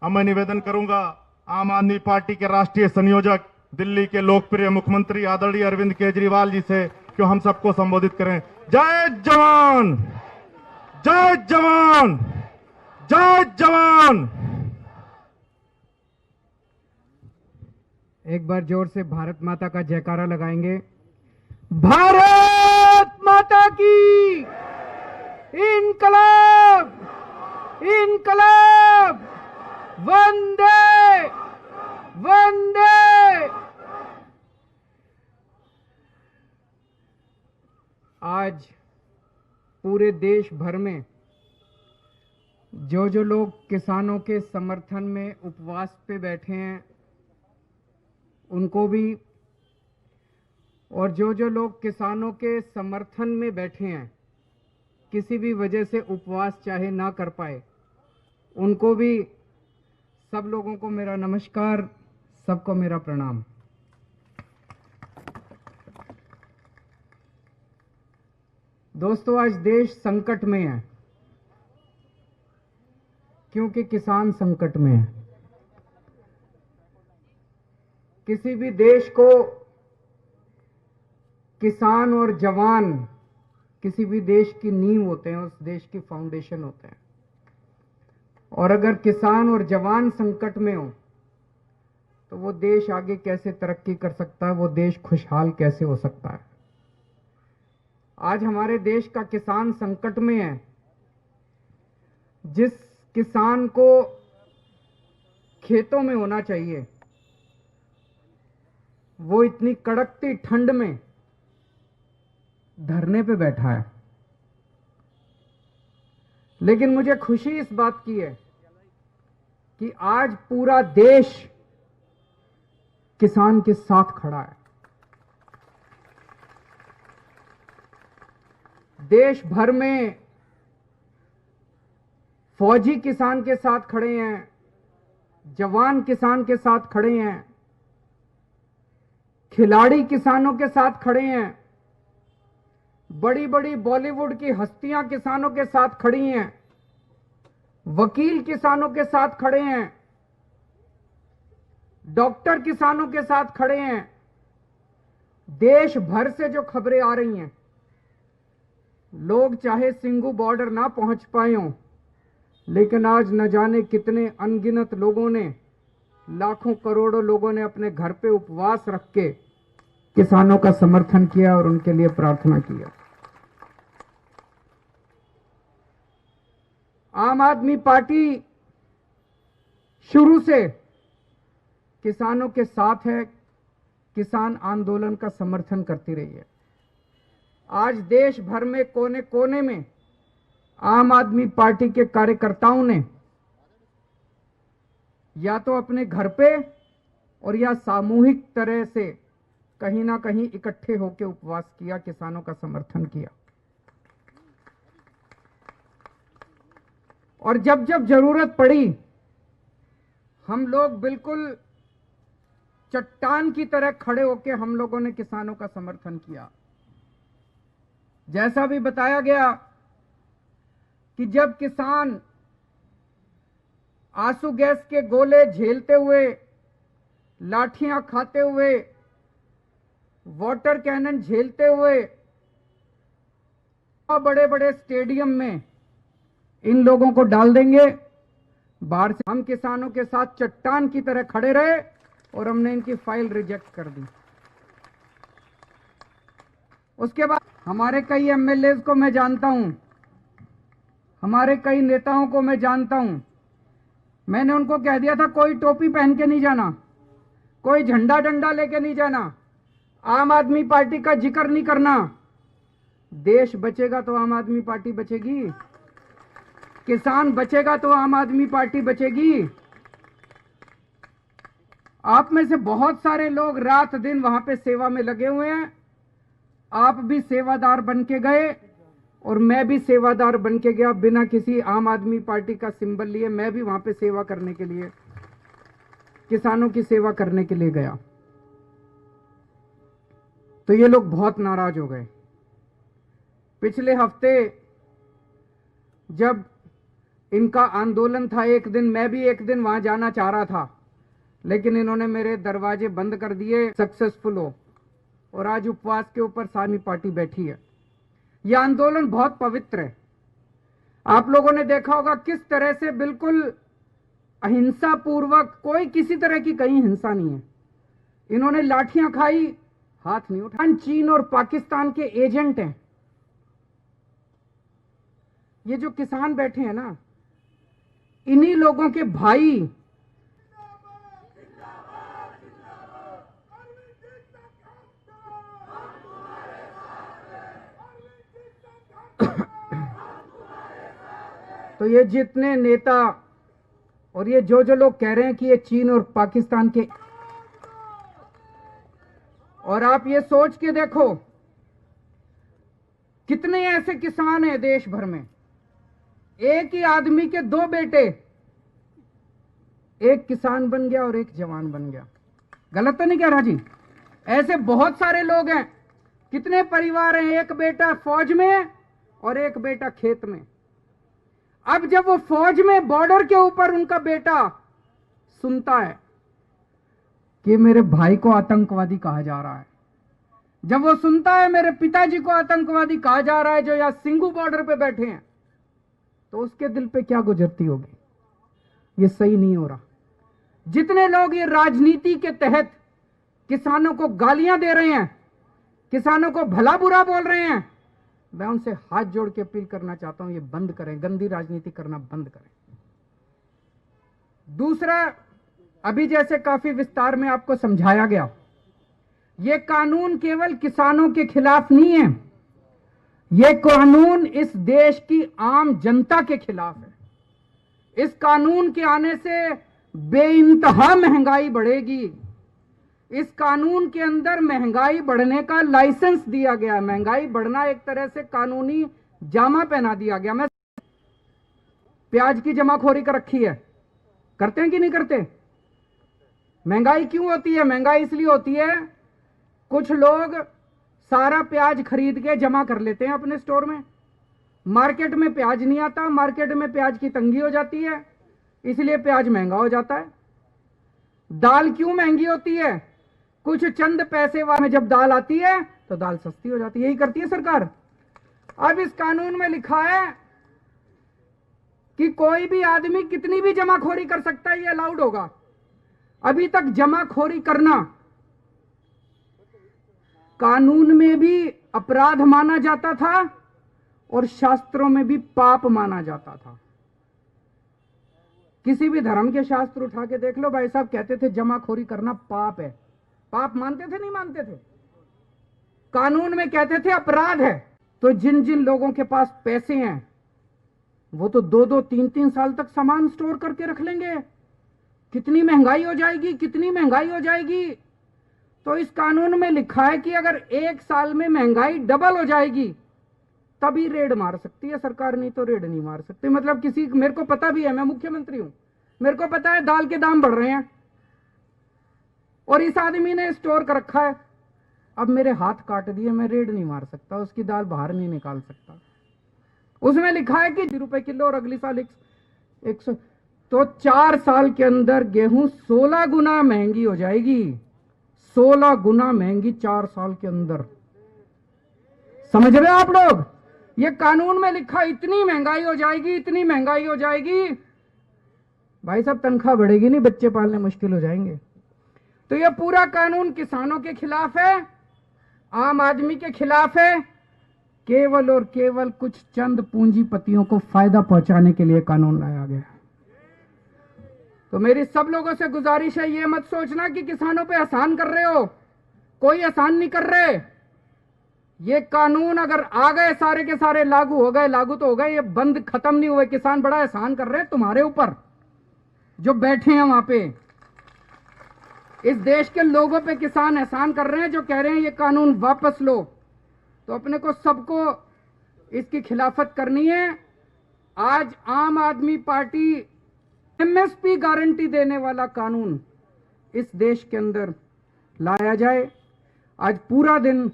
अब मैं निवेदन करूंगा आम आदमी पार्टी के राष्ट्रीय संयोजक दिल्ली के लोकप्रिय मुख्यमंत्री आदरणीय अरविंद केजरीवाल जी से कि हम सबको संबोधित करें। जय जवान, जय जवान, जय जवान। एक बार जोर से भारत माता का जयकारा लगाएंगे। भारत माता की इनकलाब, इनकलाब, वंदे वंदे। आज पूरे देश भर में जो लोग किसानों के समर्थन में उपवास पे बैठे हैं उनको भी, और जो लोग किसानों के समर्थन में बैठे हैं किसी भी वजह से उपवास चाहे ना कर पाए उनको भी, सब लोगों को मेरा नमस्कार, सबको मेरा प्रणाम। दोस्तों, आज देश संकट में है क्योंकि किसान संकट में है। किसी भी देश को किसान और जवान किसी भी देश की नींव होते हैं, उस देश की फाउंडेशन होते हैं। और अगर किसान और जवान संकट में हो तो वो देश आगे कैसे तरक्की कर सकता है, वो देश खुशहाल कैसे हो सकता है। आज हमारे देश का किसान संकट में है। जिस किसान को खेतों में होना चाहिए वो इतनी कड़कती ठंड में धरने पे बैठा है। लेकिन मुझे खुशी इस बात की है कि आज पूरा देश किसान के साथ खड़ा है। देश भर में फौजी किसान के साथ खड़े हैं, जवान किसान के साथ खड़े हैं, खिलाड़ी किसानों के साथ खड़े हैं, बड़ी बड़ी बॉलीवुड की हस्तियां किसानों के साथ खड़ी हैं, वकील किसानों के साथ खड़े हैं, डॉक्टर किसानों के साथ खड़े हैं। देश भर से जो खबरें आ रही हैं, लोग चाहे सिंगू बॉर्डर ना पहुंच पाए हों, लेकिन आज न जाने कितने अनगिनत लोगों ने, लाखों करोड़ों लोगों ने अपने घर पे उपवास रख के किसानों का समर्थन किया और उनके लिए प्रार्थना किया। आम आदमी पार्टी शुरू से किसानों के साथ है, किसान आंदोलन का समर्थन करती रही है। आज देश भर में कोने कोने में आम आदमी पार्टी के कार्यकर्ताओं ने या तो अपने घर पे और या सामूहिक तरह से कहीं ना कहीं इकट्ठे होकर उपवास किया, किसानों का समर्थन किया। और जब जब जरूरत पड़ी हम लोग बिल्कुल चट्टान की तरह खड़े होकर हम लोगों ने किसानों का समर्थन किया। जैसा भी बताया गया कि जब किसान आंसू गैस के गोले झेलते हुए, लाठियां खाते हुए, वाटर कैनन झेलते हुए बड़े बड़े स्टेडियम में इन लोगों को डाल देंगे, बाहर से हम किसानों के साथ चट्टान की तरह खड़े रहे और हमने इनकी फाइल रिजेक्ट कर दी। उसके बाद हमारे कई एमएलए को मैं जानता हूं, हमारे कई नेताओं को मैं जानता हूं। मैंने उनको कह दिया था कोई टोपी पहन के नहीं जाना, कोई झंडा डंडा लेके नहीं जाना, आम आदमी पार्टी का जिक्र नहीं करना। देश बचेगा तो आम आदमी पार्टी बचेगी, किसान बचेगा तो आम आदमी पार्टी बचेगी। आप में से बहुत सारे लोग रात दिन वहां पे सेवा में लगे हुए हैं। आप भी सेवादार बन के गए और मैं भी सेवादार बन के गया, बिना किसी आम आदमी पार्टी का सिंबल लिए मैं भी वहां पे सेवा करने के लिए, किसानों की सेवा करने के लिए गया। तो ये लोग बहुत नाराज हो गए। पिछले हफ्ते जब इनका आंदोलन था। एक दिन मैं भी एक दिन वहां जाना चाह रहा था, लेकिन इन्होंने मेरे दरवाजे बंद कर दिए। सक्सेसफुल हो, और आज उपवास के ऊपर सामी पार्टी बैठी है। यह आंदोलन बहुत पवित्र है। आप लोगों ने देखा होगा किस तरह से बिल्कुल अहिंसा पूर्वक, कोई किसी तरह की कहीं हिंसा नहीं है। इन्होंने लाठियां खाई, हाथ नहीं उठाया। चीन और पाकिस्तान के एजेंट हैं ये जो किसान बैठे हैं ना, इन्हीं लोगों के भाई तो ये जितने नेता और ये जो लोग कह रहे हैं कि ये चीन और पाकिस्तान के, और आप ये सोच के देखो कितने ऐसे किसान हैं देश भर में। एक ही आदमी के दो बेटे, एक किसान बन गया और एक जवान बन गया। गलत तो नहीं कह रहा जी? ऐसे बहुत सारे लोग हैं। कितने परिवार हैं, एक बेटा फौज में और एक बेटा खेत में। अब जब वो फौज में बॉर्डर के ऊपर उनका बेटा सुनता है कि मेरे भाई को आतंकवादी कहा जा रहा है, जब वो सुनता है मेरे पिताजी को आतंकवादी कहा जा रहा है जो यहां सिंघू बॉर्डर पे बैठे हैं, तो उसके दिल पे क्या गुजरती होगी? ये सही नहीं हो रहा। जितने लोग ये राजनीति के तहत किसानों को गालियां दे रहे हैं, किसानों को भला बुरा बोल रहे हैं, मैं उनसे हाथ जोड़ के अपील करना चाहता हूं, ये बंद करें, गंदी राजनीति करना बंद करें। दूसरा, अभी जैसे काफी विस्तार में आपको समझाया गया, ये कानून केवल किसानों के खिलाफ नहीं है, ये कानून इस देश की आम जनता के खिलाफ है। इस कानून के आने से बेइंतहा महंगाई बढ़ेगी। इस कानून के अंदर महंगाई बढ़ने का लाइसेंस दिया गया। महंगाई बढ़ना एक तरह से कानूनी जामा पहना दिया गया। मैं प्याज की जमाखोरी कर रखी है, करते हैं कि नहीं करते? महंगाई क्यों होती है? महंगाई इसलिए होती है, कुछ लोग सारा प्याज खरीद के जमा कर लेते हैं अपने स्टोर में। मार्केट में प्याज नहीं आता, मार्केट में प्याज की तंगी हो जाती है, इसलिए प्याज महंगा हो जाता है। दाल क्यों महंगी होती है? कुछ चंद पैसे में जब दाल आती है तो दाल सस्ती हो जाती है। यही करती है सरकार। अब इस कानून में लिखा है कि कोई भी आदमी कितनी भी जमाखोरी कर सकता है, ये अलाउड होगा। अभी तक जमाखोरी करना कानून में भी अपराध माना जाता था और शास्त्रों में भी पाप माना जाता था। किसी भी धर्म के शास्त्र उठा के देख लो, भाई साहब कहते थे जमाखोरी करना पाप है। पाप मानते थे नहीं मानते थे? कानून में कहते थे अपराध है। तो जिन जिन लोगों के पास पैसे हैं वो तो 2-2, 3-3 साल तक सामान स्टोर करके रख लेंगे। कितनी महंगाई हो जाएगी, कितनी महंगाई हो जाएगी। तो इस कानून में लिखा है कि अगर 1 साल में महंगाई डबल हो जाएगी तभी रेड मार सकती है सरकार, नहीं तो रेड नहीं मार सकती। मतलब किसी, मेरे को पता भी है, मैं मुख्यमंत्री हूं, मेरे को पता है दाल के दाम बढ़ रहे हैं और इस आदमी ने स्टोर कर रखा है। अब मेरे हाथ काट दिए, मैं रेड नहीं मार सकता, उसकी दाल बाहर नहीं निकाल सकता। उसमें लिखा है कि ₹1 किलो और अगली साल 100। तो 4 साल के अंदर गेहूं 16 गुना महंगी हो जाएगी। 16 गुना महंगी 4 साल के अंदर। समझ रहे हो आप लोग? ये कानून में लिखा, इतनी महंगाई हो जाएगी, इतनी महंगाई हो जाएगी। भाई साहब तनख्वाह बढ़ेगी नहीं, बच्चे पालने मुश्किल हो जाएंगे। तो ये पूरा कानून किसानों के खिलाफ है, आम आदमी के खिलाफ है। केवल और केवल कुछ चंद पूंजीपतियों को फायदा पहुंचाने के लिए कानून लाया गया। तो मेरी सब लोगों से गुजारिश है, ये मत सोचना कि किसानों पे एहसान कर रहे हो। कोई एहसान नहीं कर रहे। ये कानून अगर आ गए, सारे के सारे लागू हो गए, लागू तो हो गए, ये बंद खत्म नहीं हुए। किसान बड़ा एहसान कर रहे हैं तुम्हारे ऊपर, जो बैठे हैं वहां पे। इस देश के लोगों पे किसान एहसान कर रहे हैं, जो कह रहे हैं ये कानून वापस लो। तो अपने को सबको इसकी खिलाफत करनी है। आज आम आदमी पार्टी एमएसपी गारंटी देने वाला कानून इस देश के अंदर लाया जाए। आज पूरा दिन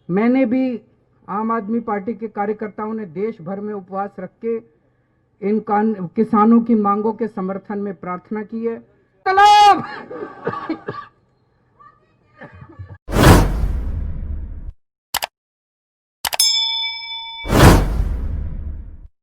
मैंने भी, आम आदमी पार्टी के कार्यकर्ताओं ने देश भर में उपवास रख के किसानों की मांगों के समर्थन में प्रार्थना की है। तालाब